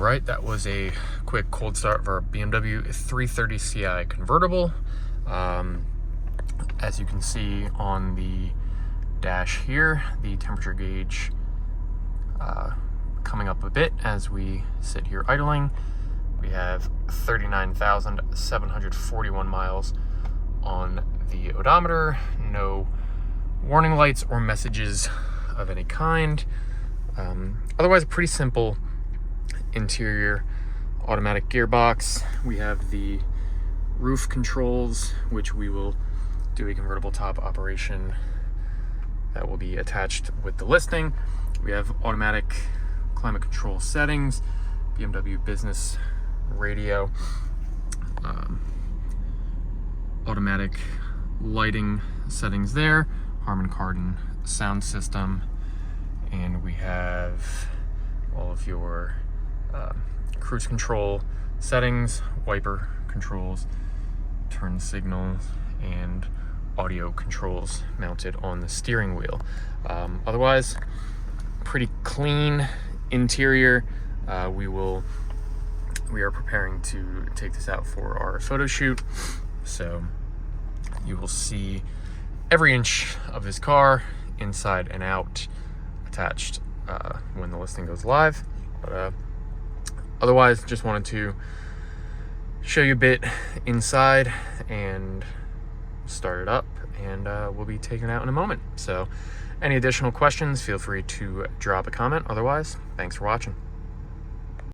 right, that was a quick cold start of our BMW 330 Ci convertible. As you can see on the dash here, the temperature gauge coming up a bit as we sit here idling. We have 39,741 miles on the odometer, no warning lights or messages of any kind. Otherwise, pretty simple interior automatic gearbox. We have the roof controls, which we will do a convertible top operation that will be attached with the listing. We have automatic climate control settings, BMW business radio, automatic lighting settings there, Harman Kardon sound system, and we have all of your cruise control settings, wiper controls, turn signals, and audio controls mounted on the steering wheel. Otherwise, pretty clean interior. We are preparing to take this out for our photo shoot, so you will see every inch of this car inside and out attached when the listing goes live. But otherwise, just wanted to show you a bit inside and start it up, and we'll be taking it out in a moment. So any additional questions, feel free to drop a comment. Otherwise, thanks for watching.